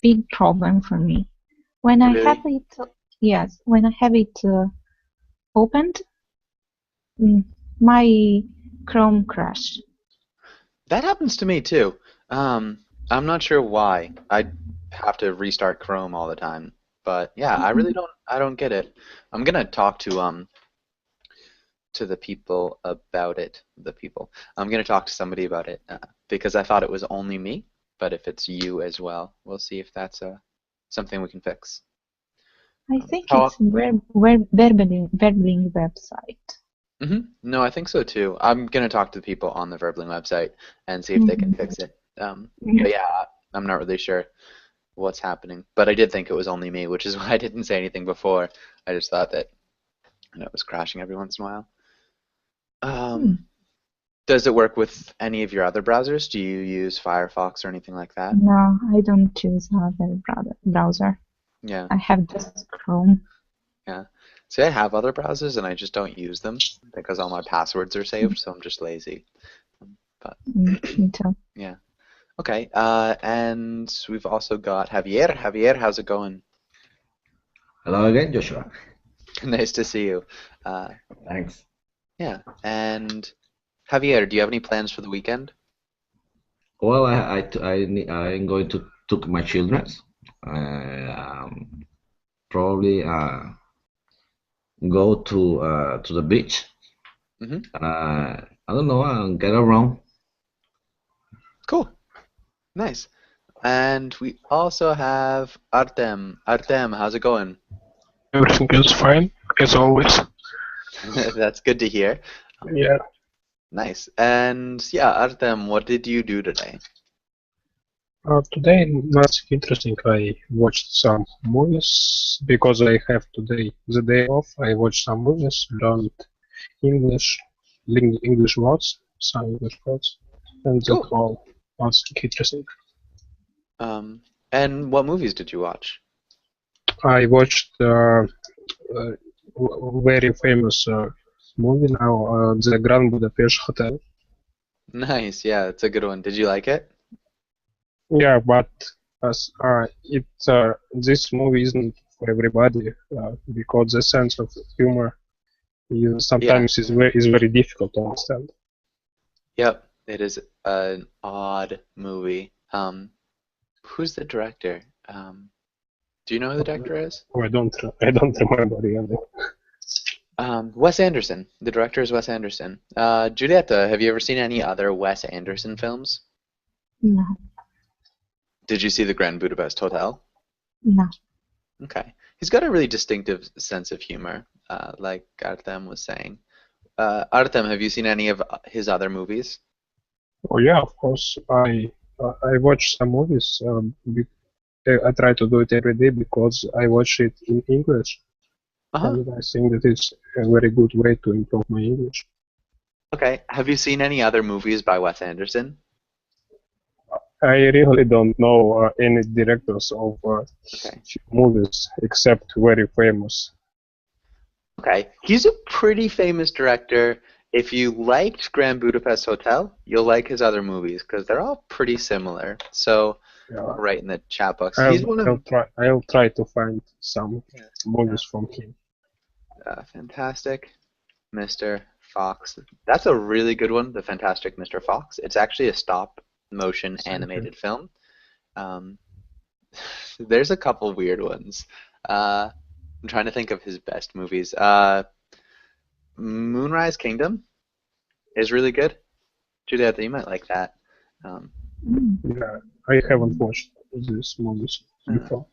big problem for me. When I have Really? it, yes, when I have it opened, mm, my Chrome crash. That happens to me too. I'm not sure why. I have to restart Chrome all the time. But yeah, I don't get it. I'm gonna talk to the people about it. The people. I'm gonna talk to somebody about it because I thought it was only me. But if it's you as well, we'll see if that's something we can fix. I think it's How? Verbling website. No, I think so too. I'm gonna talk to the people on the Verbling website and see if they can Mhm. fix it. But yeah, I'm not really sure what's happening. But I did think it was only me, which is why I didn't say anything before. I just thought that it was crashing every once in a while. Hmm. Um, does it work with any of your other browsers? Do you use Firefox or anything like that? No, I don't choose other browser. Yeah, I have just Chrome. yeah. See, I have other browsers and I just don't use them because all my passwords are saved, so I'm just lazy. But Me too. yeah. Okay. And we've also got Javier. Javier, how's it going? Hello again, Joshua. Nice to see you. Uh, Thanks. yeah. And Javier, do you have any plans for the weekend? Well, I'm going to took my children. Probably go to the beach. Hmm. I don't know. Get around. Cool. Nice. And we also have Artem. Artem, how's it going? Everything is fine, as always. That's good to hear. Yeah, Nice. And yeah, Artem, what did you do today? today nothing interesting. I watched some movies because I have today the day off. I watched some movies, learned English, English words, some English words, and that's Cool. all. Nothing interesting. Um, and what movies did you watch? I watched very famous movie now, The Grand Budapest Hotel. Nice. Yeah, it's a good one. Did you like it? Yeah, but as this movie isn't for everybody because the sense of humor Yeah. sometimes is very difficult to understand. Yep. It is an odd movie. Who's the director? Do you know who the director is? Oh, I don't remember really. Wes Anderson. The director is Wes Anderson. Julieta, have you ever seen any other Wes Anderson films? No, Did you see The Grand Budapest Hotel? no. Okay. He's got a really distinctive sense of humor, like Artem was saying. Artem, have you seen any of his other movies? Oh yeah, of course. I watch some movies. I try to do it every day because I watch it in English, Uh-huh. and I think that it's a very good way to improve my English. Okay. Have you seen any other movies by Wes Anderson? I really don't know any directors of Okay. movies except very famous. Okay. He's a pretty famous director. If you liked Grand Budapest Hotel, you'll like his other movies because they're all pretty similar. So Yeah, I'll write in the chat box. He's I'll one of I'll try I'll try to find some uh, movies from him. Fantastic Mr. Fox. That's a really good one, The Fantastic Mr. Fox. It's actually a stop motion Thank you. animated film. Um, there's a couple weird ones. I'm trying to think of his best movies. Moonrise Kingdom is really good. Juliet, you might like that. Um, Mm. Yeah, I haven't watched these movies uh, before.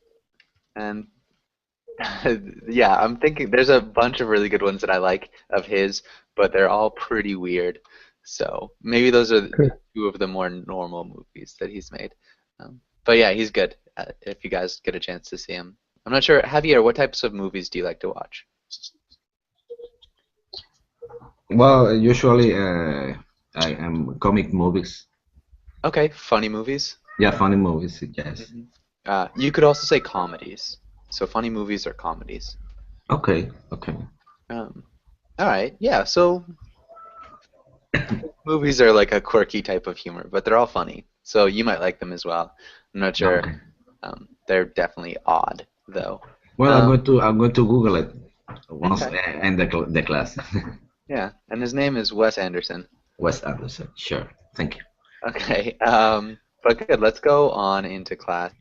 and yeah, I'm thinking there's a bunch of really good ones that I like of his, but they're all pretty weird. So maybe those are Okay. two of the more normal movies that he's made. But yeah, he's good if you guys get a chance to see him. I'm not sure, Javier, what types of movies do you like to watch? Well, usually I am comic movies. Okay, funny movies. Yeah, funny movies. Yes. Hmm. You could also say comedies. So funny movies are comedies. Okay. Okay. Um, all right, yeah. So movies are like a quirky type of humor, but they're all funny. So you might like them as well. I'm not sure. Okay. They're definitely odd, though. Well, Um, I'm going to Google it once Okay. I end the class. Yeah, and his name is Wes Anderson. Wes Anderson. Sure. Thank you. Okay, but good. Let's go on into class.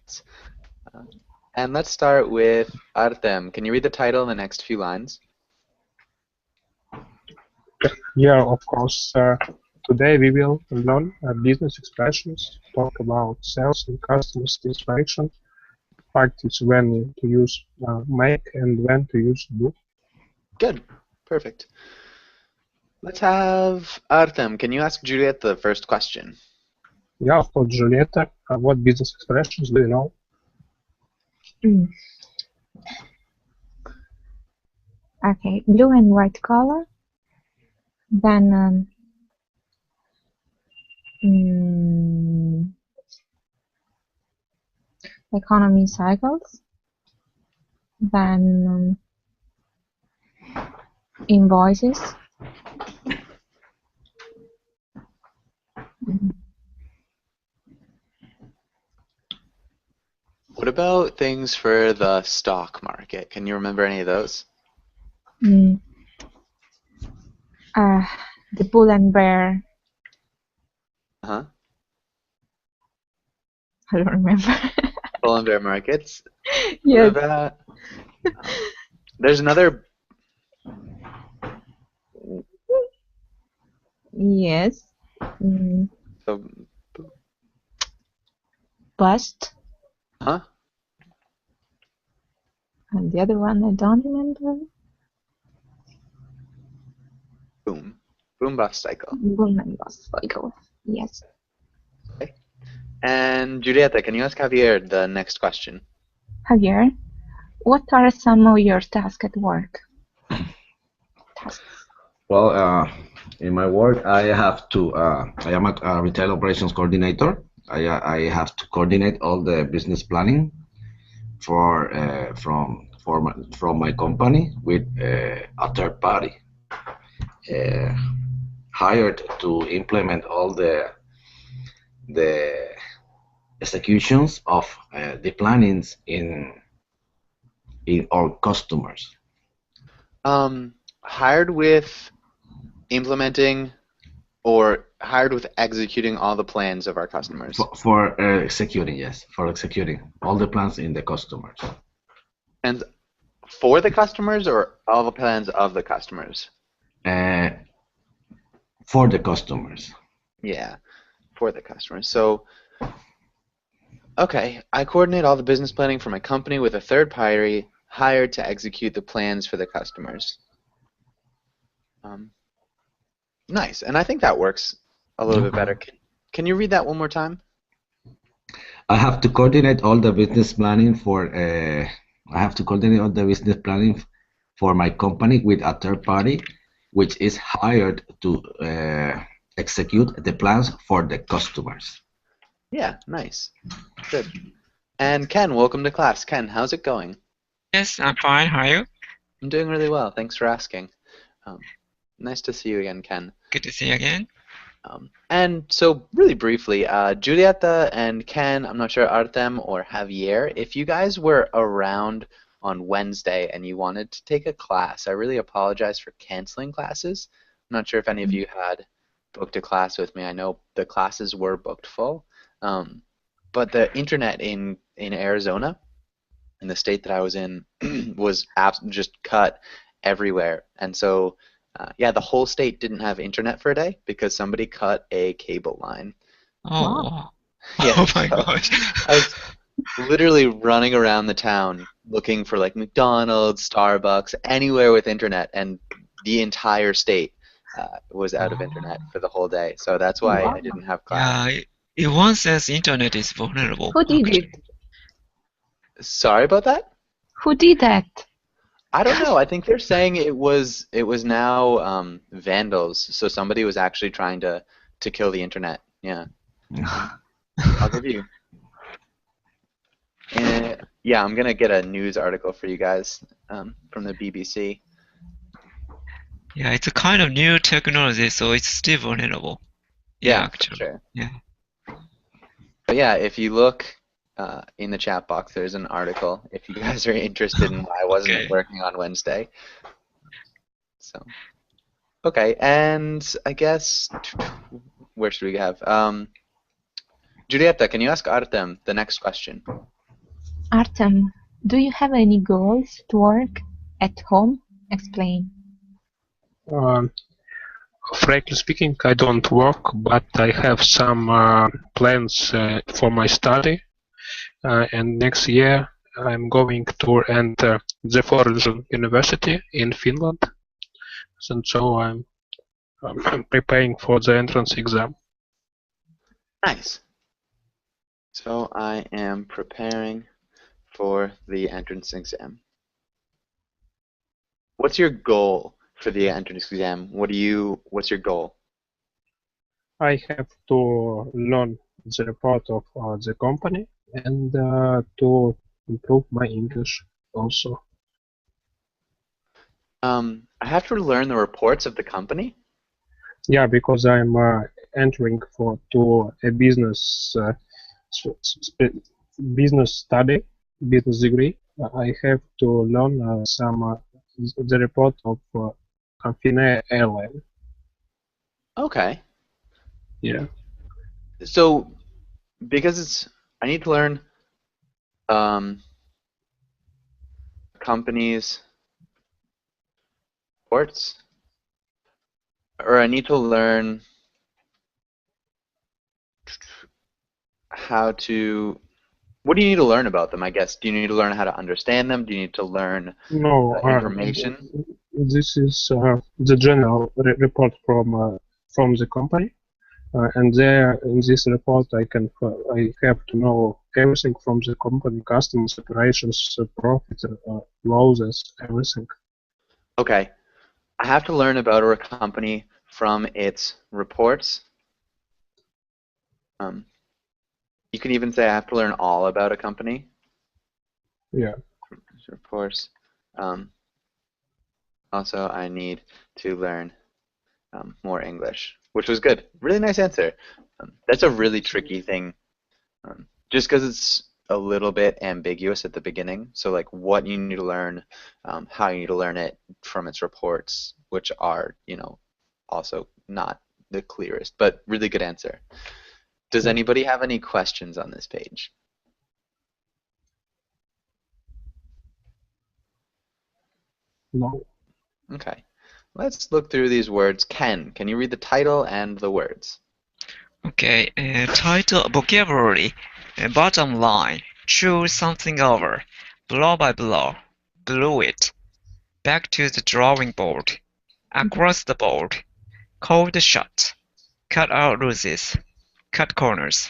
And let's start with Artem. Can you read the title in the next few lines? Yeah, of course. Today we will learn business expressions, talk about sales and customer satisfaction, practice when to use make and when to use do. Good. Perfect. Let's have Artem. Can you ask Juliet the first question? Yeah, of course, Julieta, what business expressions do you know? Mm. Okay, blue and white color. Then economy cycles. Then invoices. What about things for the stock market? Can you remember any of those? Mm. The bull and bear. Uh-huh. I don't remember. Bull and bear markets. Yes. What about... there's another... Yes. So, Bust. huh? And the other one I don't remember. Boom. Boom bust cycle. Boom and bust cycle. Yes. And Julieta, can you ask Javier the next question? Javier, what are some of your tasks at work? Tasks. Well, in my work, I have to. I am a retail operations coordinator. I have to coordinate all the business planning for from my company with a third party hired to implement all the executions of the plannings in our customers. Hired with implementing or hired with executing all the plans of our customers. For executing, yes, for executing all the plans in the customers. And for the customers or all the plans of the customers? For the customers. Yeah, for the customers. So, okay, I coordinate all the business planning for my company with a third party hired to execute the plans for the customers. Nice, and I think that works a little bit better. Can you read that one more time? I have to coordinate all the business planning for. I have to coordinate all the business planning for my company with a third party, which is hired to execute the plans for the customers. Yeah, nice. Good. And Ken, welcome to class. Ken, how's it going? Yes, I'm fine. How are you? I'm doing really well. Thanks for asking. Nice to see you again, Ken. Good to see you again. And so, really briefly, Julieta and Ken, I'm not sure, Artem or Javier, if you guys were around on Wednesday and you wanted to take a class, I really apologize for canceling classes. I'm not sure if any of you had booked a class with me. I know the classes were booked full. But the internet in Arizona, in the state that I was in, was just cut everywhere. And so, yeah, the whole state didn't have internet for a day because somebody cut a cable line. Oh, wow. Yeah, Oh my so gosh. I was literally running around the town looking for like McDonald's, Starbucks, anywhere with internet, and the entire state was out of internet for the whole day. So that's why I didn't have class. Yeah, it once says internet is vulnerable. Who did it? Sorry about that? Who did that? I don't know. I think they're saying it was now vandals. So somebody was actually trying to kill the internet. Yeah. I'll give you. Yeah, I'm gonna get a news article for you guys from the BBC. Yeah, it's a kind of new technology, so it's still vulnerable. Yeah, actually. sure. Yeah. But yeah, if you look in the chat box. There's an article if you guys are interested in why I wasn't Okay. working on Wednesday. So, okay, and I guess where should we have? Julieta, can you ask Artem the next question? Artem, do you have any goals to work at home? Explain. Um, Frankly speaking, I don't work, but I have some plans for my study. And next year, I'm going to enter the Forged University in Finland. And so I'm preparing for the entrance exam. Nice. So I am preparing for the entrance exam. What's your goal for the entrance exam? What's your goal? I have to learn the report of the company and to improve my English also. I have to learn the reports of the company? Yeah, because I'm entering to a business business study, business degree. I have to learn the report of Finnair Airline. Okay. Yeah. So because I need to learn companies reports, or I need to learn how to. What do you need to learn about them? I guess. Do you need to learn how to understand them? Do you need to learn No, information? this is the general report from the company, and there in this report I have to know everything from the company, customers, operations, profit, losses, everything. Okay. I have to learn about a company from its reports. You can even say I have to learn all about a company. Yeah. Reports. Also, I need to learn more English, which was good. Really nice answer. That's a really tricky thing, just because it's a little bit ambiguous at the beginning. So like what you need to learn, how you need to learn it from its reports, which are, also not the clearest, but really good answer. Does anybody have any questions on this page? No. Okay. Let's look through these words. Ken, can you read the title and the words? Okay. Title vocabulary. Bottom line. Chew something over. Blow by blow. Blew it. Back to the drawing board. Across the board. Cold shut. Cut out losses. Cut corners.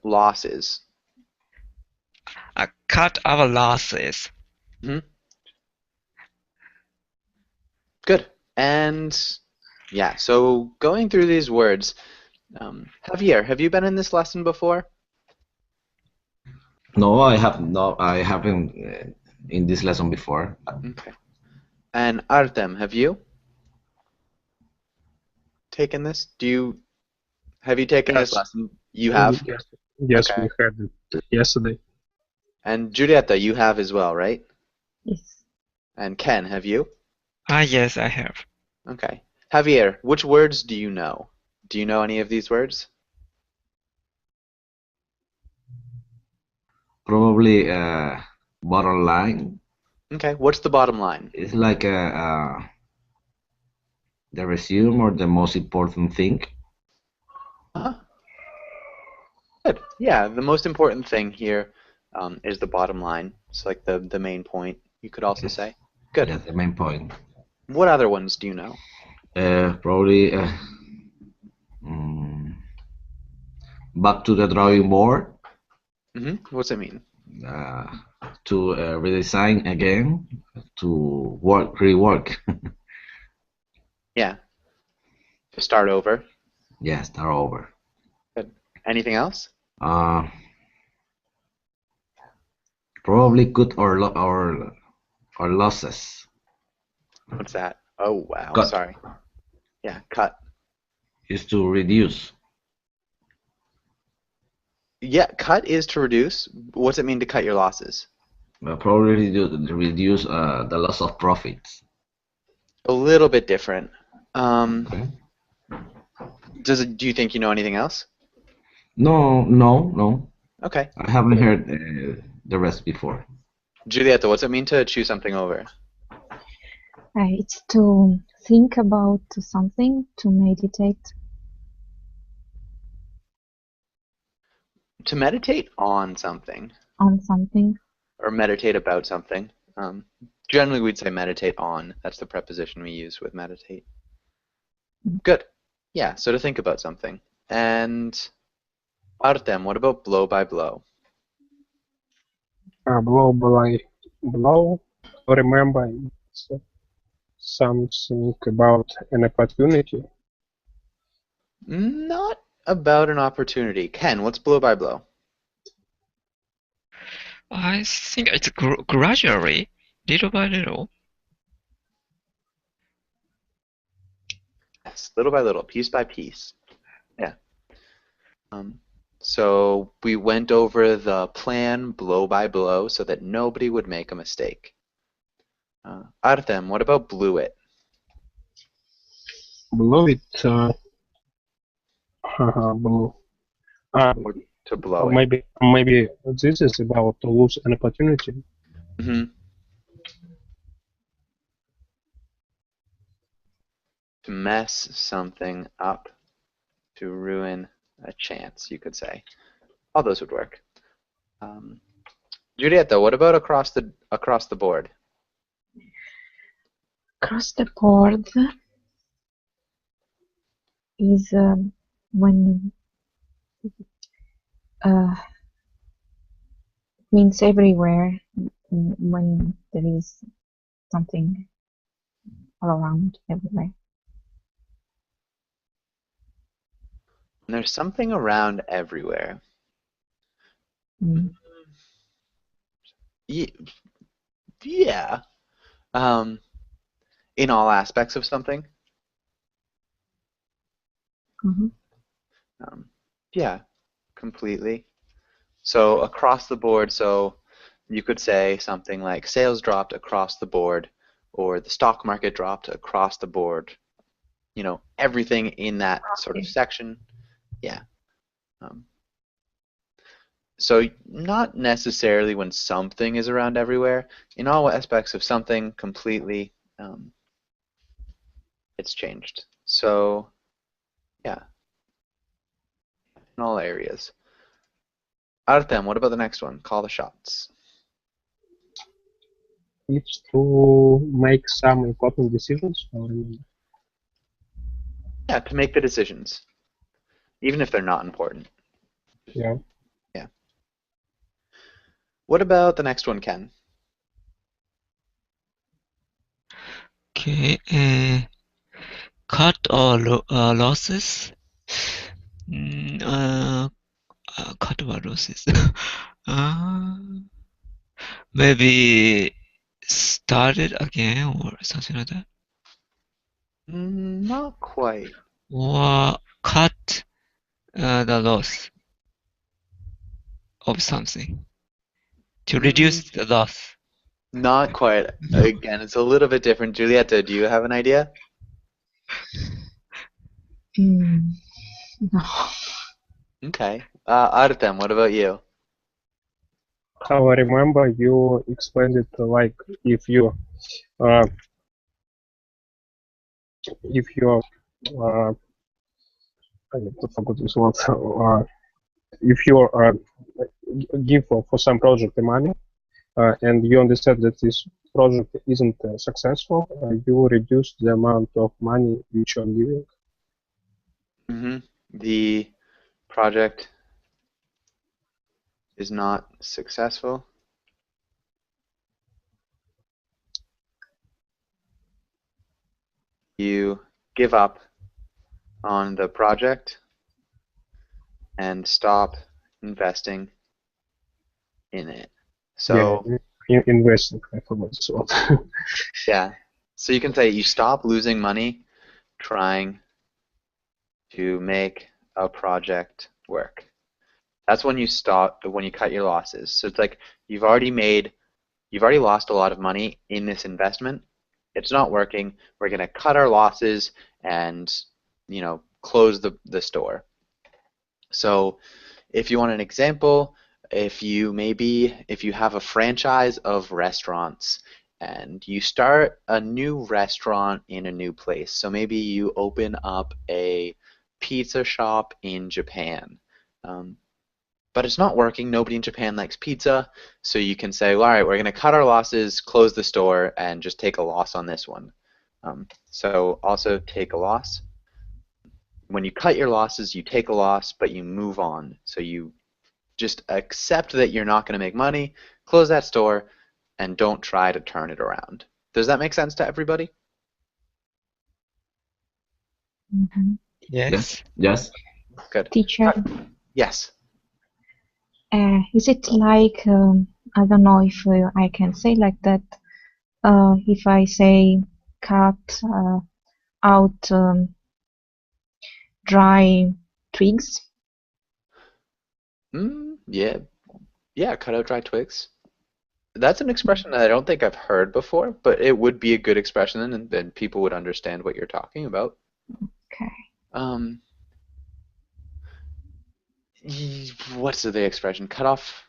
Losses. Cut our losses. Good. And yeah, so going through these words, Javier, have you been in this lesson before? No, I haven't in this lesson before. Okay. And Artem, have you taken this? Have you taken this Yes. lesson? You have? Yes, Okay. we had it yesterday. And Julieta, you have as well, right? Yes. And Ken, have you? Yes, I have. Okay. Javier, which words do you know? Do you know any of these words? Probably bottom line. Okay. What's the bottom line? It's like the resume or the most important thing. Good. Yeah, the most important thing here is the bottom line. It's like the main point, you could also say. Good. That's the main point. What other ones do you know? Probably back to the drawing board. What's it mean? To redesign again, to rework. Yeah. To start over. Yeah, start over. Good. Anything else? Probably cut or losses. What's that? Oh, wow. Cut. Sorry. Yeah, cut. Is to reduce. Yeah, cut is to reduce. What's it mean to cut your losses? Probably reduce the loss of profits. A little bit different. Um, Okay. do you think you know anything else? No, no, no. Okay. I haven't heard the rest before. Julieta, what's it mean to chew something over? It's to think about something, to meditate To meditate on something on something. or meditate about something. Generally, we'd say meditate on. That's the preposition we use with meditate. Good. Yeah, so to think about something. And Artem, what about blow by blow? Blow by blow. Remember, it's something about an opportunity. Not about an opportunity. Ken, what's blow by blow? I think it's gradually, little by little. Yes, little by little, piece by piece. Yeah. So we went over the plan blow by blow so that nobody would make a mistake. Artem, what about blew it? Blow it. Blow. Or to blow it? Maybe this is about to lose an opportunity. Hmm. To mess something up, to ruin a chance, you could say. All those would work. Julieta, what about across the board? Across the board is when means everywhere when there is something all around everywhere. And there's something around everywhere. Mm. Yeah. In all aspects of something. Mm-hmm. Yeah, completely. So across the board, so you could say something like sales dropped across the board, or the stock market dropped across the board. You know, everything in that sort of section. Yeah. So not necessarily when something is around everywhere. In all aspects of something completely, it's changed. So yeah, in all areas. Artem, what about the next one? Call the shots. It's to make some important decisions. Yeah, to make the decisions, even if they're not important. Yeah. Yeah. What about the next one, Ken? Okay, cut or losses. Cut or losses. Maybe start it again or something like that. Not quite. Or cut the loss of something to reduce the loss. Not quite. Again, it's a little bit different. Julieta, do you have an idea? No. Okay. Artem, what about you? How I remember, you explained it like if you uh, I forgot this word. If you give for some project the money and you understand that this project isn't successful, you reduce the amount of money which you are giving. The project is not successful. You give up on the project and stop investing in it. So Investing, I forgot this word. yeah. So you can say you stop losing money trying to make a project work. That's when you stop, when you cut your losses. So it's like you've already lost a lot of money in this investment. It's not working. We're going to cut our losses and, close the store. So if you want an example, if you have a franchise of restaurants and you start a new restaurant in a new place. So maybe you open up a pizza shop in Japan. But it's not working. Nobody in Japan likes pizza. So you can say, well, all right, we're going to cut our losses, close the store, and just take a loss on this one. So also take a loss. When you cut your losses, you take a loss, but you move on. So you just accept that you're not going to make money, close that store, and don't try to turn it around. Does that make sense to everybody? Mhm. Yes. Yes. Good. Teacher, Yes. is it like, I don't know if I can say like that, if I say cut out dry twigs? Yeah. Yeah, cut out dry twigs. That's an expression that I don't think I've heard before, but it would be a good expression, and then people would understand what you're talking about. Okay. Um, what's the expression? Cut off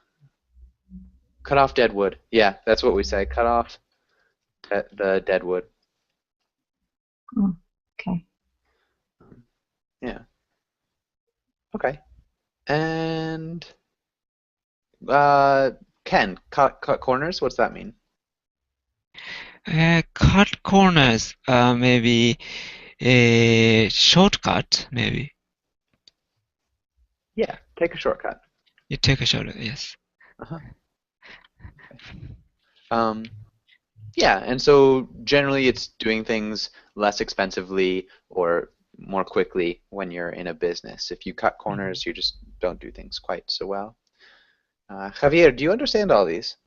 dead wood. Yeah, that's what we say. Cut off the dead wood. Oh, okay. Yeah. Okay. And Ken, cut corners. What's that mean? Cut corners, maybe a shortcut, maybe. Yeah, take a shortcut. You take a shortcut, yes. Uh-huh. Yeah, and so generally it's doing things less expensively or more quickly when you're in a business. If you cut corners, you just don't do things quite so well. Javier, do you understand all these?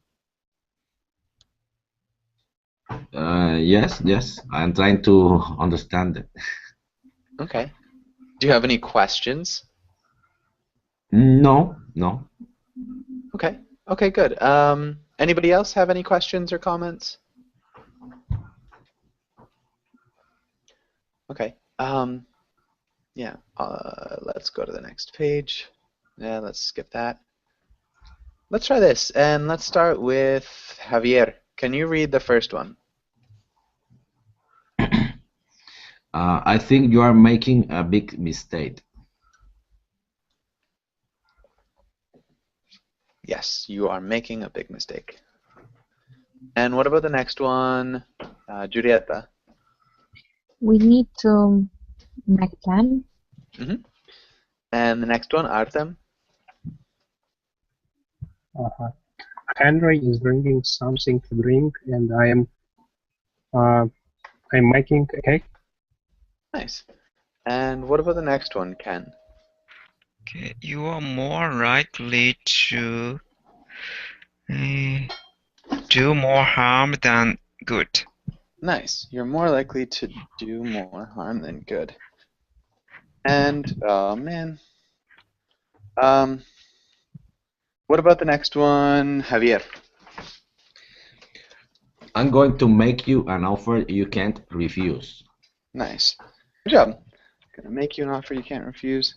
Yes. I'm trying to understand it. Okay. Do you have any questions? No. Okay. Okay, good. Anybody else have any questions or comments? Okay. Yeah. Let's go to the next page. Yeah, let's skip that. Let's try this, and let's start with Javier. Can you read the first one? I think you are making a big mistake. Yes, you are making a big mistake. And what about the next one, Julieta? We need to make a plan. And the next one, Artem? Henry is bringing something to drink, and I'm making a cake. Nice. And what about the next one, Ken? Okay, you are more likely to do more harm than good. Nice. You're more likely to do more harm than good. And, oh man. What about the next one, Javier? I'm going to make you an offer you can't refuse. Nice. Good job. Gonna make you an offer you can't refuse.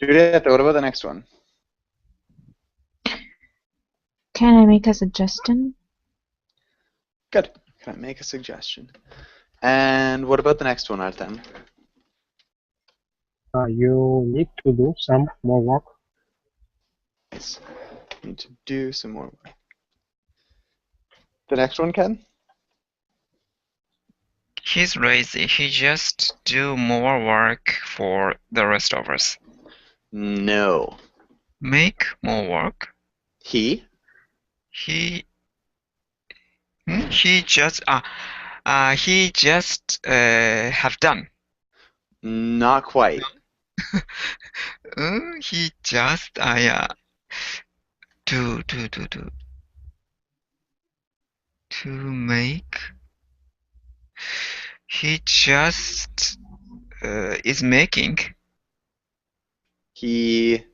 Julieta, what about the next one? Can I make a suggestion? Good. Can I make a suggestion? And what about the next one, Artem? You need to do some more work. Nice. Need to do some more work. The next one, Ken? He's lazy. He just do more work for the rest of us. No. Make more work? He? He just have done. Not quite. He just to make. He just is making. He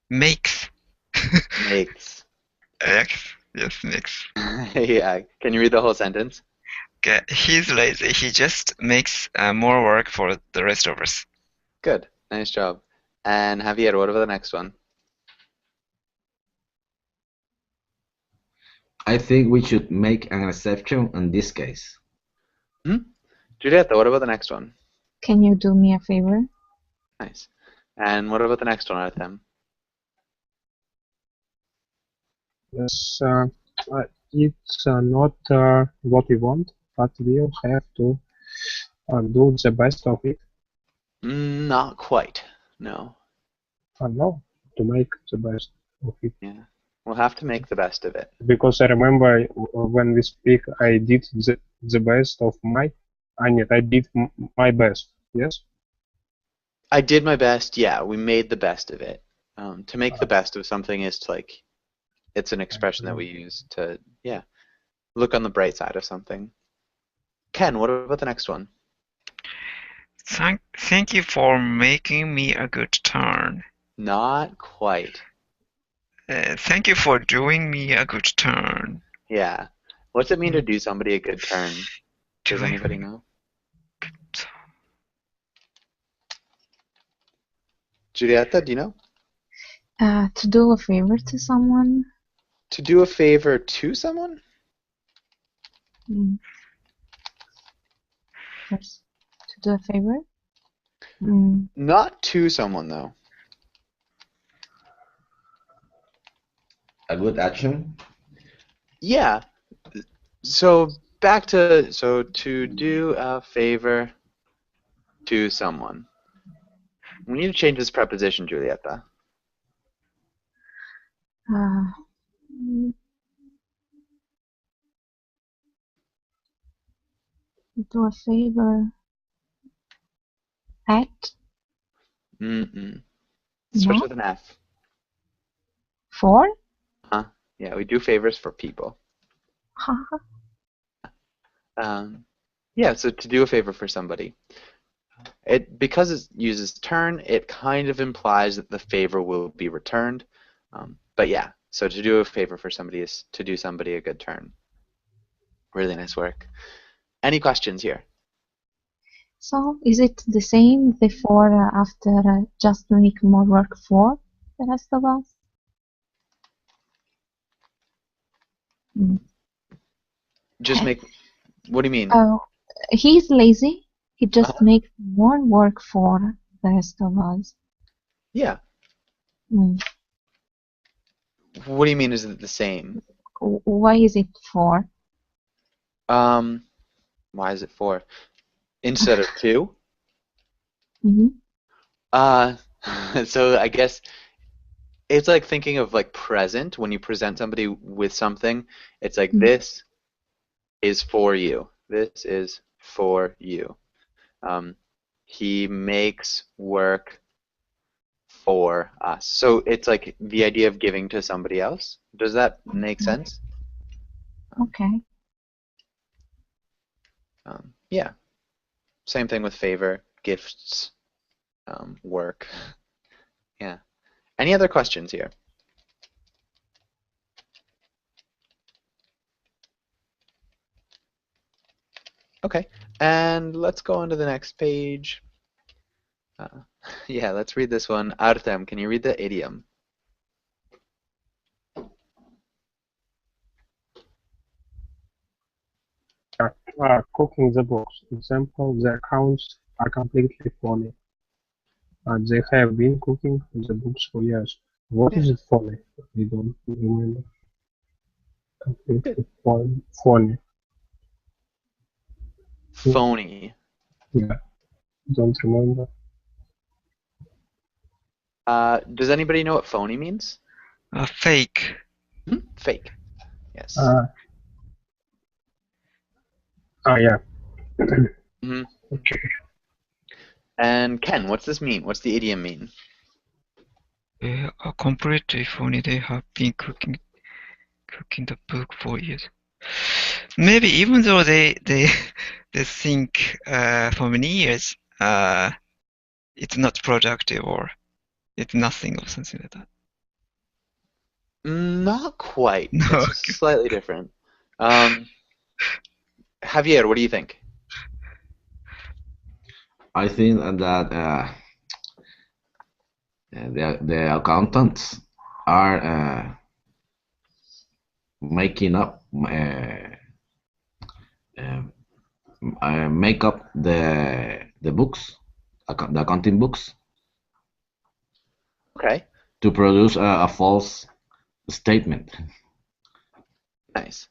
Makes. Makes. X. Yes, makes. Yeah. Can you read the whole sentence? Okay. He's lazy. He just makes more work for the rest of us. Good. Nice job. And Javier, what about the next one? I think we should make an exception in this case. Julieta, what about the next one? Can you do me a favor? Nice. And what about the next one, Artem? Yes, it's not what we want, but we'll have to do the best of it. Not quite. No. No, to make the best of it. Yeah. We'll have to make the best of it. Because I remember when we speak, I did the best of my. I did my best. Yes. I did my best. Yeah, we made the best of it. To make the best of something is to, like, it's an expression that we use to, yeah, look on the bright side of something. Ken, what about the next one? Thank you for making me a good turn. Not quite. Thank you for doing me a good turn. Yeah. What's it mean to do somebody a good turn? Does anybody know? Julieta, do you know? To do a favor to someone. To do a favor to someone? Yes. To do a favor. Not to someone, though. A good action? Yeah. So back to to do a favor to someone. We need to change this preposition, Julieta. Do a favor. At? Starts No? with an F. For? Yeah, we do favors for people. Yeah, so to do a favor for somebody. Because it uses turn, it kind of implies that the favor will be returned. But yeah, so to do a favor for somebody is to do somebody a good turn. Really nice work. Any questions here? So, is it the same before, after, just make more work for the rest of us? Just make. What do you mean? Oh, he's lazy. He just makes more work for the rest of us. Yeah. What do you mean? Is it the same? Why is it for? Why is it for? Instead of to? So I guess it's like thinking of like present. When you present somebody with something, it's like this is for you. This is for you. He makes work for us. So it's like the idea of giving to somebody else. Does that make sense? Okay. Yeah. Same thing with favor, gifts, work. Yeah. Any other questions here? Okay, and let's go on to the next page. Yeah, let's read this one. Artem, can you read the idiom? Cooking the books. Example, the accounts are completely phony. They have been cooking the books for years. What is it phony? I don't remember. Completely phony. Phony. Yeah, don't remember. Does anybody know what phony means? Fake. Fake. Yes. Yeah. Okay. And Ken, what's this mean? What's the idiom mean? Completely phony. They have been cooking the book for years. Maybe even though they think for many years it's not productive or it's nothing or something like that. Not quite. No. It's slightly different. Javier, what do you think? I think that the accountants are making up make up the books, the accounting books, Okay, to produce a false statement. nice.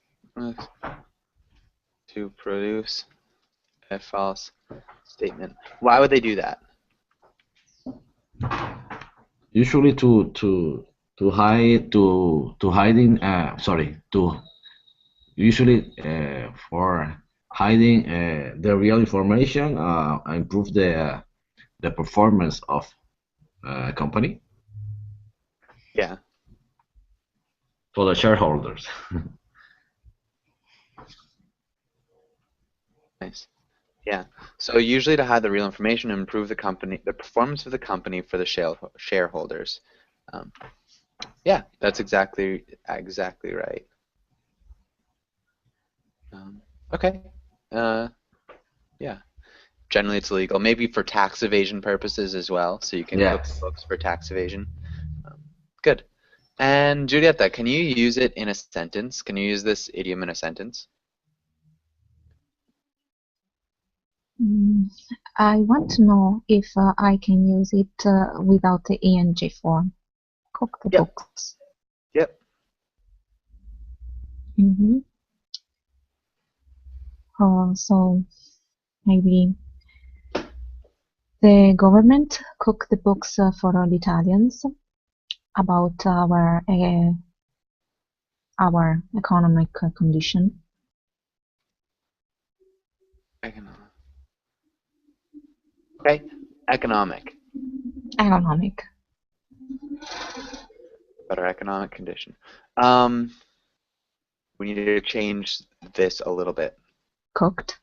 To produce a false statement. Why would they do that? Usually to hide to hiding sorry to usually for hiding the real information, improve the performance of company Yeah, for the shareholders. nice. Yeah. So usually to hide the real information and improve the performance of the company for the shareholders. Um, yeah, that's exactly right. Okay. Uh, yeah. Generally, it's illegal. Maybe for tax evasion purposes as well, so you can cook the Yes. books for tax evasion. Good. And Julieta, can you use it in a sentence? Can you use this idiom in a sentence? I want to know if I can use it without the ing form. Cook the Yep. books. Yep. Mm-hmm. So maybe the government cook the books for all Italians about our economic condition. Economic. Okay. Economic. Economic. Better economic condition. We need to change this a little bit. Cooked.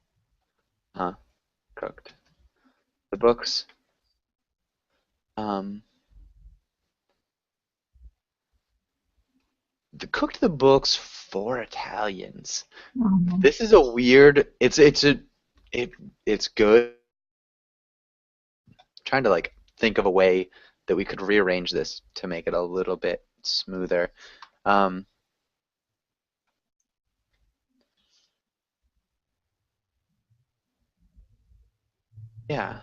Cooked. The books. Cooked the books for Italians. Oh, no. This is a weird. It's good. I'm trying to like think of a way that we could rearrange this to make it a little bit smoother. Yeah.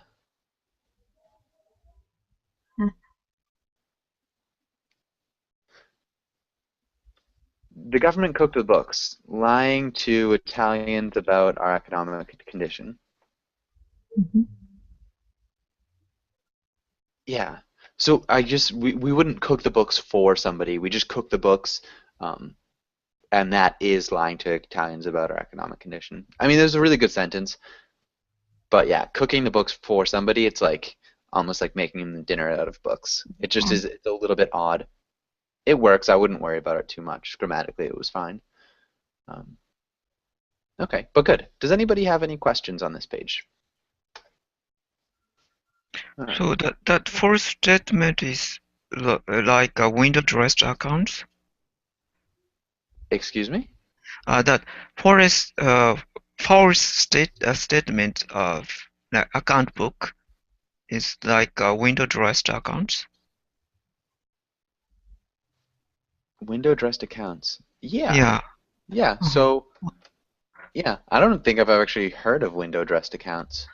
The government cooked the books, lying to Italians about our economic condition. Mhm. Yeah. So we wouldn't cook the books for somebody. We just cook the books, and that is lying to Italians about our economic condition. I mean, there's a really good sentence, but yeah, cooking the books for somebody, it's like almost like making them dinner out of books. It just is. It's a little bit odd. It works. I wouldn't worry about it too much. Grammatically, it was fine. Okay, but good. Does anybody have any questions on this page? All right. So that first statement is like a window dressed account. Excuse me? That false statement of the account book is like a window dressed account. Window dressed accounts. Yeah. Yeah. Yeah. So, yeah, I don't think I've actually heard of window dressed accounts.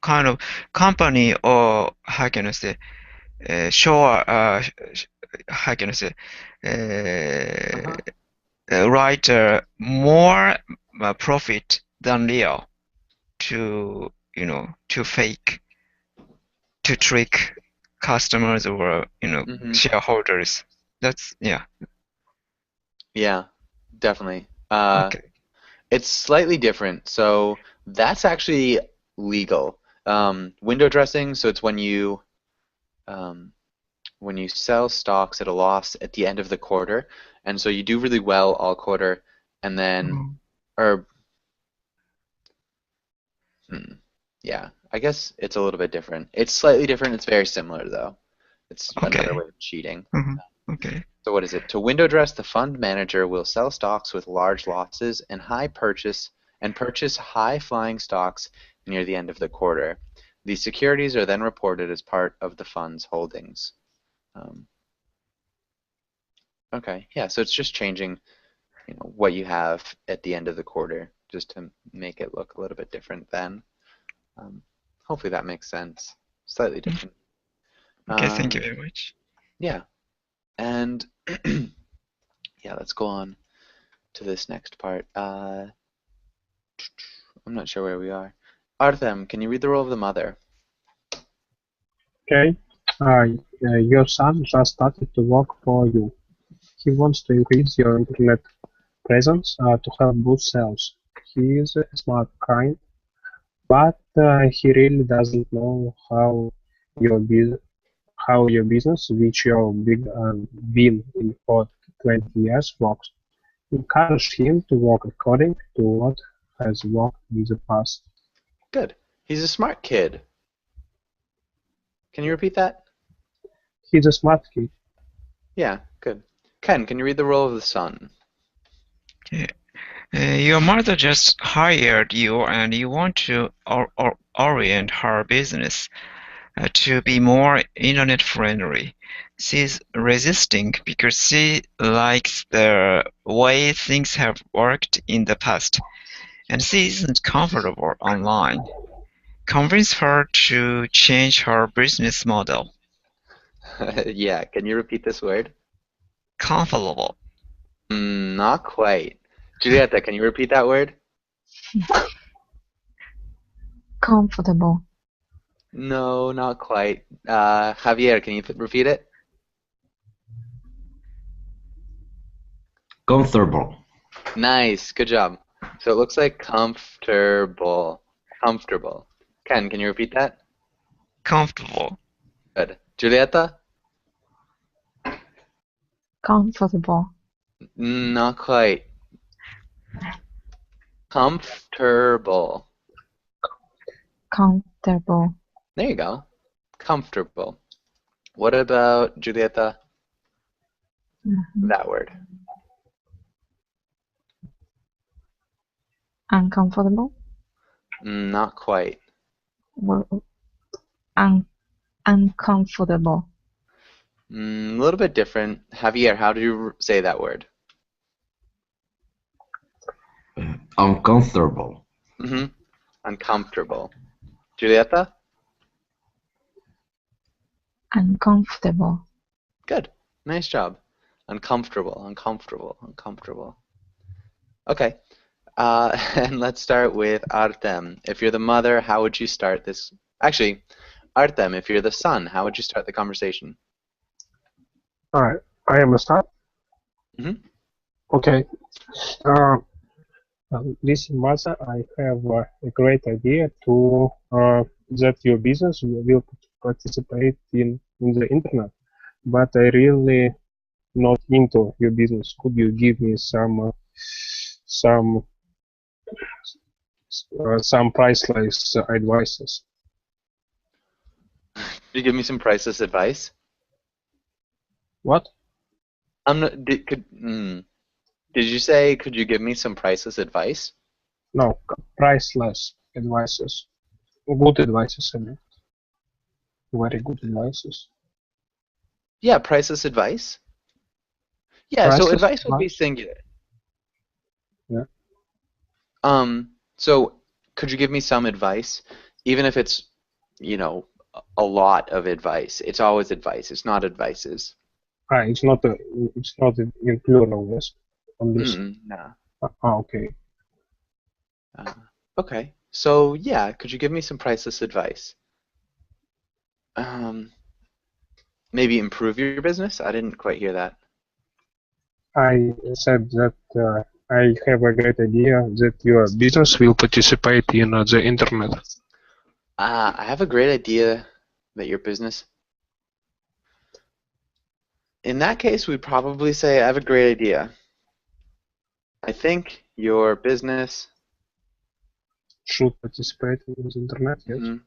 Kind of company, or how can I say, show how can I say, write more profit than real to fake, to trick customers or shareholders. That's Yeah, definitely. okay. It's slightly different. So that's actually legal. Window dressing, so it's when you sell stocks at a loss at the end of the quarter, and so you do really well all quarter, and then yeah, I guess it's a little bit different. It's slightly different. It's very similar though. It's Okay. another way of cheating. Okay. So what is it? To window dress, the fund manager will sell stocks with large losses and purchase high-flying stocks near the end of the quarter. These securities are then reported as part of the fund's holdings. Um, okay, yeah, so it's just changing, what you have at the end of the quarter, just to make it look a little bit different then. Hopefully that makes sense. Slightly different. Okay, thank you Um, very much. yeah, and yeah, let's go on to this next part. I'm not sure where we are. Artem, can you read the role of the mother? Okay. Your son just started to work for you. He wants to increase your internet presence to help boost sales. He is a smart kind, but he really doesn't know how your business, which you've been in for 20 years, works. Encourage him to work according to what has worked in the past. Good. He's a smart kid. Can you repeat that? He's a smart kid. Yeah, good. Ken, can you read the role of the son? Okay. Your mother just hired you and you want to orient her business to be more internet friendly. She's resisting because she likes the way things have worked in the past and she isn't comfortable online. Convince her to change her business model. Yeah, can you repeat this word? Comfortable. Not quite. Julieta, can you repeat that word? Comfortable. No, not quite. Javier, can you repeat it? Comfortable. Nice, good job. So it looks like comfortable. Comfortable. Ken, can you repeat that? Comfortable. Good. Julieta? Comfortable. Not quite. Comfortable. Comfortable. There you go. Comfortable. What about Julieta? Mhm. That word. Uncomfortable. Not quite. Well, uncomfortable. A little bit different. Javier, how do you say that word? Uncomfortable. Uncomfortable. Julieta? Uncomfortable. Good. Nice job. Uncomfortable, uncomfortable, uncomfortable. Okay. And let's start with Artem. If you're the mother, how would you start this? Actually, Artem, if you're the son, how would you start the conversation? I am a start. Okay. Uh, Listen, Masa, I have a great idea to that your business will participate in the internet, but I really not into your business. Could you give me some some priceless advices? Could you give me some priceless advice? What? I'm not, did you say, could you give me some priceless advice? No, priceless advices. Good advices, I mean. Very good advices. Yeah, priceless advice. Yeah, so Priceless advice would be advice? singular. Yeah. So could you give me some advice? Even if it's, you know, a lot of advice. It's always advice. It's not advices. It's not in plural, yes. On this. No. Okay. Okay. So yeah, could you give me some priceless advice? Maybe improve your business? I didn't quite hear that. I said that I have a great idea that your business will participate in the internet. I have a great idea that your business. In that case, we'd probably say I have a great idea. I think your business Should participate in the internet, yes.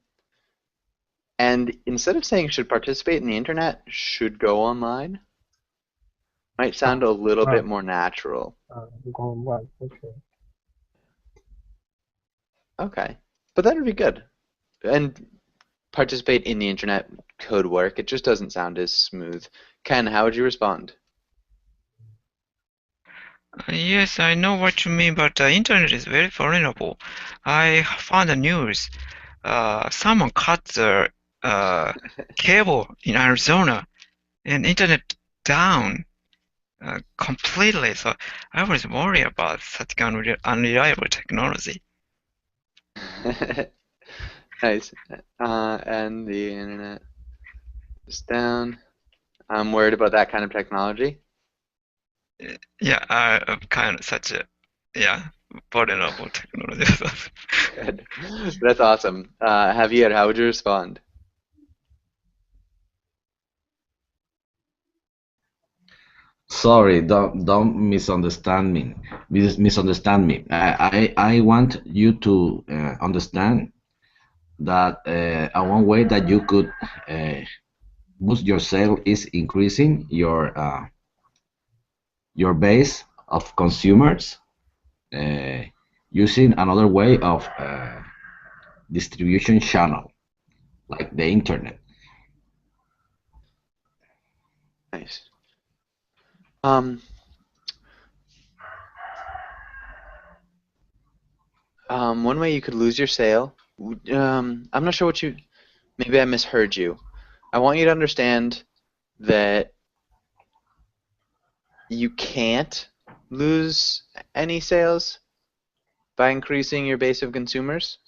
And instead of saying should participate in the internet, should go online. Might sound a little Ah, bit more natural. go on. Okay. Okay. But that would be good. And participate in the internet could work. It just doesn't sound as smooth. Ken, how would you respond? Yes, I know what you mean, but the internet is very vulnerable. I found the news. Someone cut the cable in Arizona and internet down completely. So I was worried about such unreliable technology. Nice. And the internet is down. I'm worried about that kind of technology. Yeah, kind of such a vulnerable technology. Good. That's awesome. Javier, how would you respond? Sorry, don't misunderstand me. Misunderstand me. I want you to understand that one way that you could boost your sale is increasing your base of consumers uh, using another way of distribution channel like the internet. Nice. Um, one way you could lose your sale. I'm not sure what you. Maybe I misheard you. I want you to understand that you can't lose any sales by increasing your base of consumers.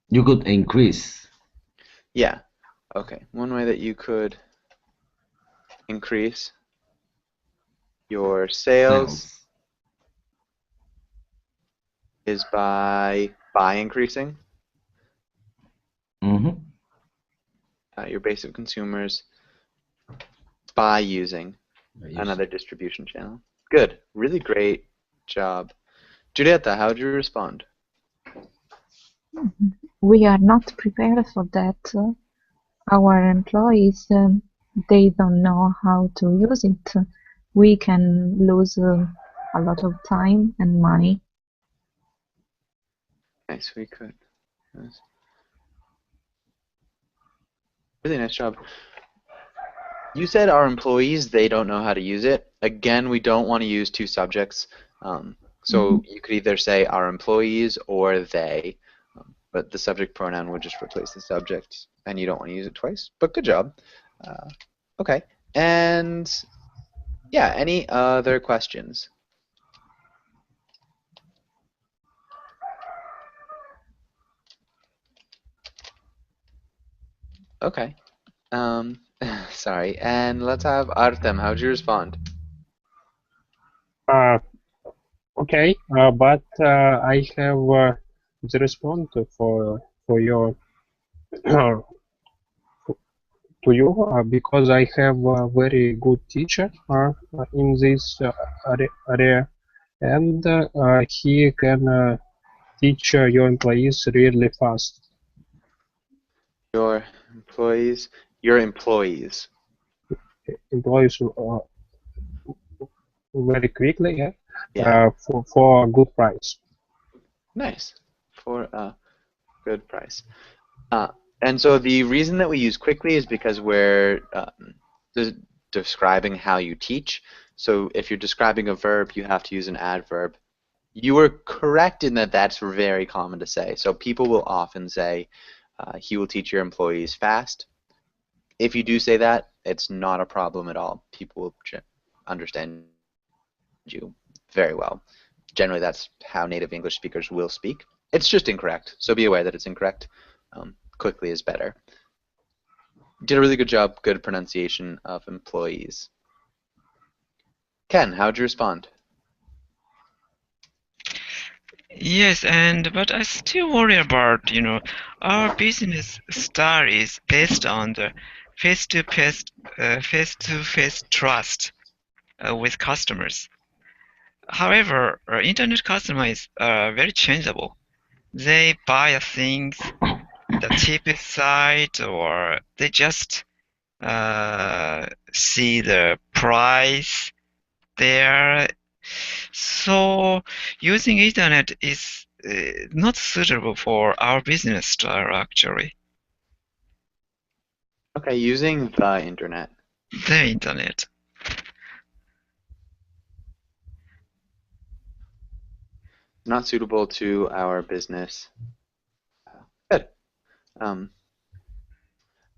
You could increase Yeah. Okay. One way that you could increase your sales sales. is by increasing Hmm. your base of consumers by using another distribution channel. Good. Really great job. Julieta, how would you respond? We are not prepared for that. Our employees, they don't know how to use it. We can lose a lot of time and money. Nice, we could. Nice. Really nice job. You said our employees, they don't know how to use it. Again, we don't want to use two subjects. So you could either say our employees or they, but the subject pronoun would just replace the subject, and you don't want to use it twice. But good job. Okay. And yeah, any other questions? Okay. Sorry. And let's have Artem. How would you respond? Okay, but I have the response for your to you because I have a very good teacher in this area, and he can teach your employees really fast. Your employees. Your employees. Employees very quickly, yeah, Yeah. for a good price. Nice. For a good price. And so the reason that we use quickly is because we're describing how you teach. So if you're describing a verb, you have to use an adverb. You were correct in that that's very common to say. So people will often say, he will teach your employees fast. If you do say that, it's not a problem at all. People will understand you very well. Generally, that's how native English speakers will speak. It's just incorrect, so be aware that it's incorrect. Quickly is better. Did a really good job, good pronunciation of employees. Ken, how'd you respond? Yes, but I still worry about, our business style is based on the face-to-face, face-to-face trust with customers. However, internet customers are very changeable. They buy things the cheapest site, or they just see the price there. So using internet is not suitable for our business style, actually. Okay, using the internet. The internet. Not suitable to our business. Good.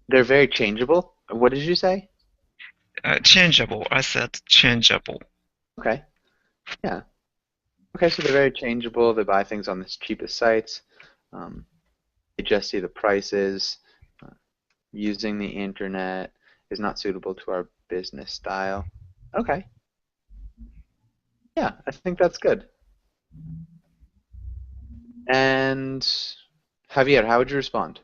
They're very changeable. What did you say? Changeable. I said changeable. Okay. Yeah. Okay, so they're very changeable. They buy things on the cheapest sites. They just see the prices. Using the internet is not suitable to our business style. Okay. Yeah, I think that's good. And Javier, how would you respond?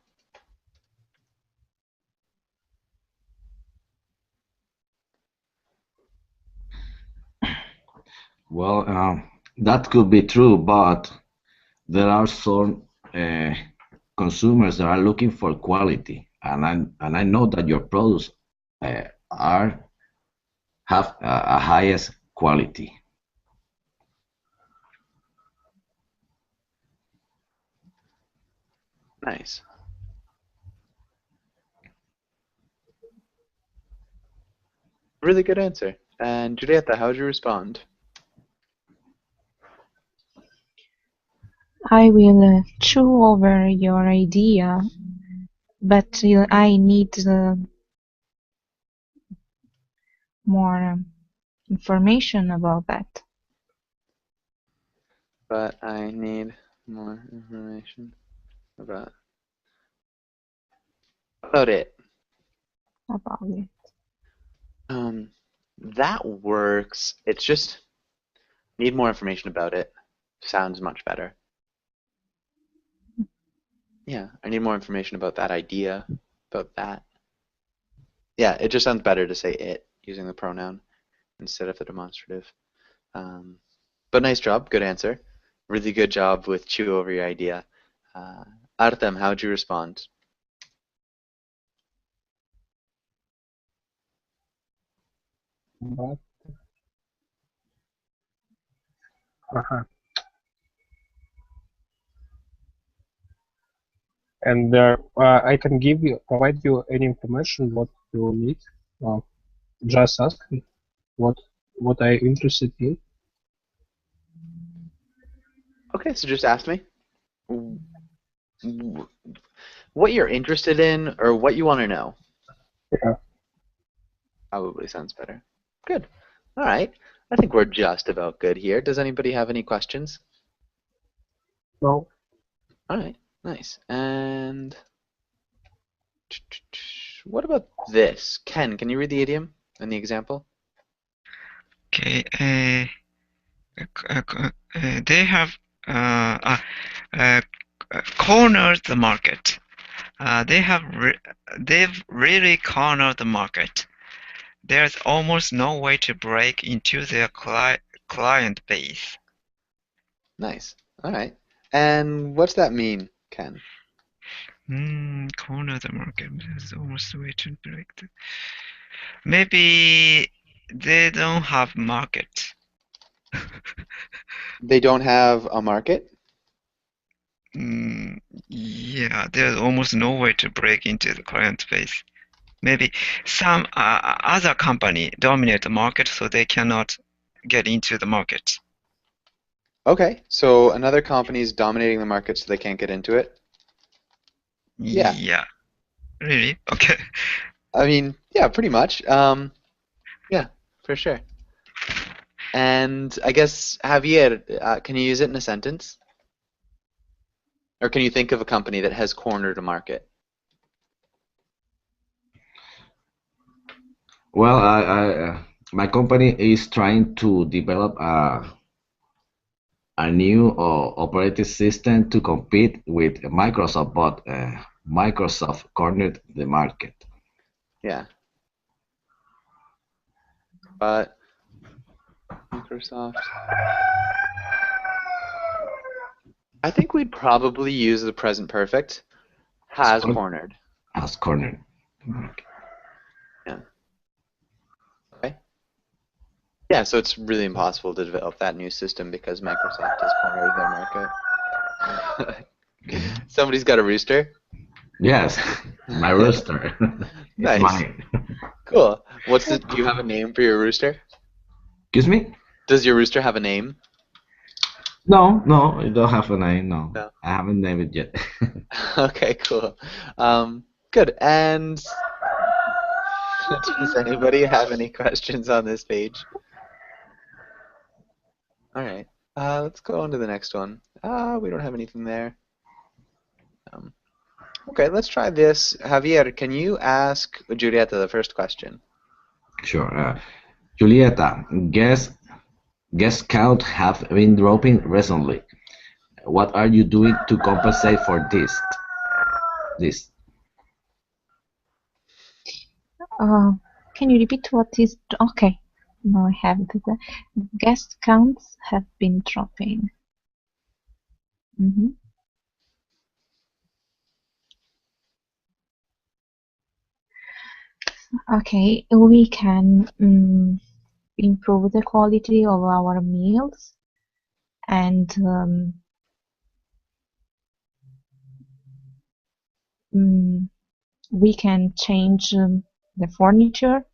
Well, that could be true, but there are some consumers that are looking for quality, and I know that your products are have a highest quality. Nice. Really good answer. And Julieta, how would you respond? I will chew over your idea, but I need more information about that. But I need more information about it. About it. That works. It's just need more information about it. Sounds much better. Yeah, I need more information about that idea, about that. Yeah, it just sounds better to say it using the pronoun instead of the demonstrative. But nice job, good answer. Really good job with chew over your idea. Artem, how would you respond? But and I can provide you any information what you need. Just ask me what I interested in. Okay, so just ask me what you're interested in or what you want to know. Yeah. Probably sounds better. Good. All right. I think we're just about good here. Does anybody have any questions? No. All right. Nice. And what about this? Ken, can you read the idiom and the example? Okay. They have cornered the market. They've really cornered the market. There's almost no way to break into their client base. Nice. All right. And what's that mean, Ken? Corner the market. There's almost no way to break the... Maybe they don't have market. They don't have a market? Yeah, there's almost no way to break into the client base. Maybe some other company dominate the market, so they cannot get into the market. Okay, so another company is dominating the market, so they can't get into it? Yeah. Yeah. Really? Okay. I mean, yeah, pretty much. Yeah, for sure. And I guess, Javier, can you use it in a sentence? Or can you think of a company that has cornered a market? Well, my company is trying to develop a new operating system to compete with Microsoft, but Microsoft cornered the market. Yeah. But Microsoft. I think we'd probably use the present perfect. Has cornered. Has cornered. Yeah. Okay. Yeah, so it's really impossible to develop that new system because Microsoft has cornered their market. Somebody's got a rooster? Yes, my rooster. It's Nice. mine. Cool. Do you have a name for your rooster? Excuse me? Does your rooster have a name? No, I don't have a name. No, No. I haven't named it yet. Okay, cool. Good. And does anybody have any questions on this page? All right. Let's go on to the next one. We don't have anything there. Okay, let's try this. Javier, can you ask Julieta the first question? Sure. Julieta, guest count have been dropping recently. What are you doing to compensate for this? Can you repeat what is... Okay, now I have it. Guest counts have been dropping. Okay, we can improve the quality of our meals, and we can change the furniture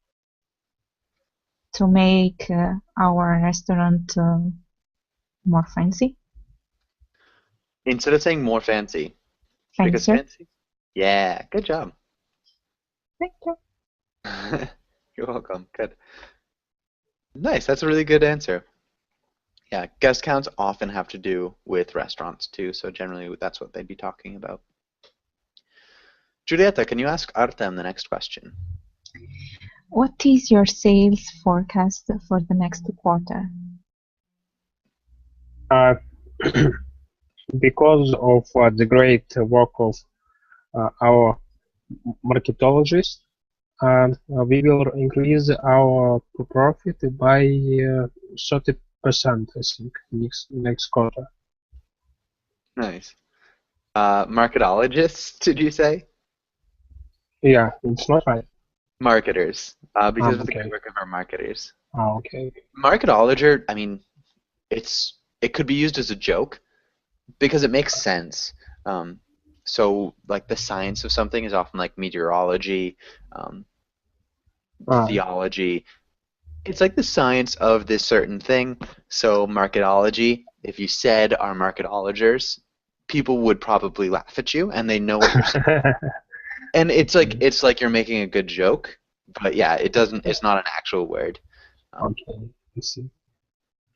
to make our restaurant more fancy. Instead of saying more fancy. Because Fancier. fancy? Yeah, good job. Thank you. You're welcome. Good. Nice. That's a really good answer. Yeah, guest counts often have to do with restaurants too, so generally that's what they'd be talking about. Julieta, can you ask Artem the next question? What is your sales forecast for the next quarter? Because of the great work of our marketologists, and we will increase our profit by 30%, I think, next quarter. Nice. Marketologists, did you say? Yeah, it's not right. Marketers, because of the Okay. good work of our marketers. Okay. Marketologer, I mean, it could be used as a joke because it makes sense. So, like, the science of something is often like meteorology, theology. It's like the science of this certain thing. So, marketology, if you said our marketologers, people would probably laugh at you, and they know what you're saying. And it's like you're making a good joke, but yeah, it's not an actual word. Okay, I see.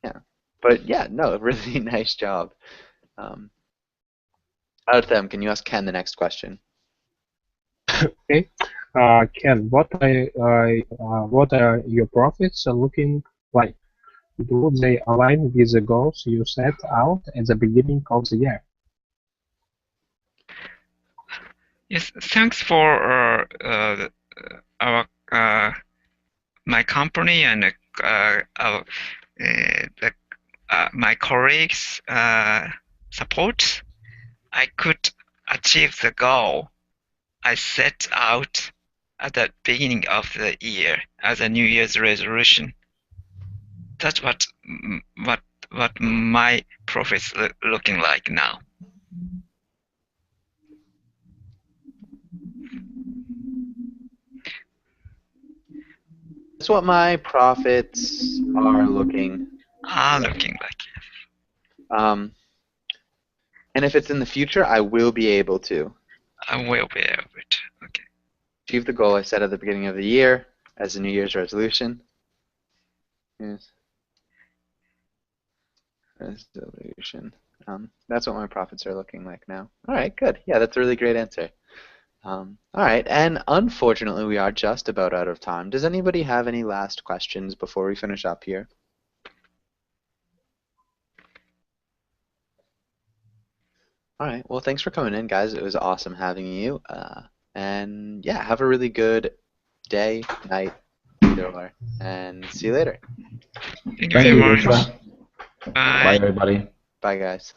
Yeah, but yeah, no, really nice job. Artem, can you ask Ken the next question? Okay. Ken, what are your profits looking like? Do they align with the goals you set out at the beginning of the year? Yes, thanks for my company and my colleagues' support. I could achieve the goal I set out at the beginning of the year as a New Year's resolution. That's what my profits looking like now. That's what my profits are looking like. And if it's in the future, I will be able to. I will be able to. Okay. Achieve the goal I set at the beginning of the year as a New Year's resolution. Yes. Resolution. That's what my profits are looking like now. All right, good. Yeah, that's a really great answer. All right, and unfortunately, we are just about out of time. Does anybody have any last questions before we finish up here? All right, well, thanks for coming in, guys. It was awesome having you. And yeah, have a really good day, night, either or, and see you later. Thank you very much. Lisa. Bye, everybody. Bye, guys.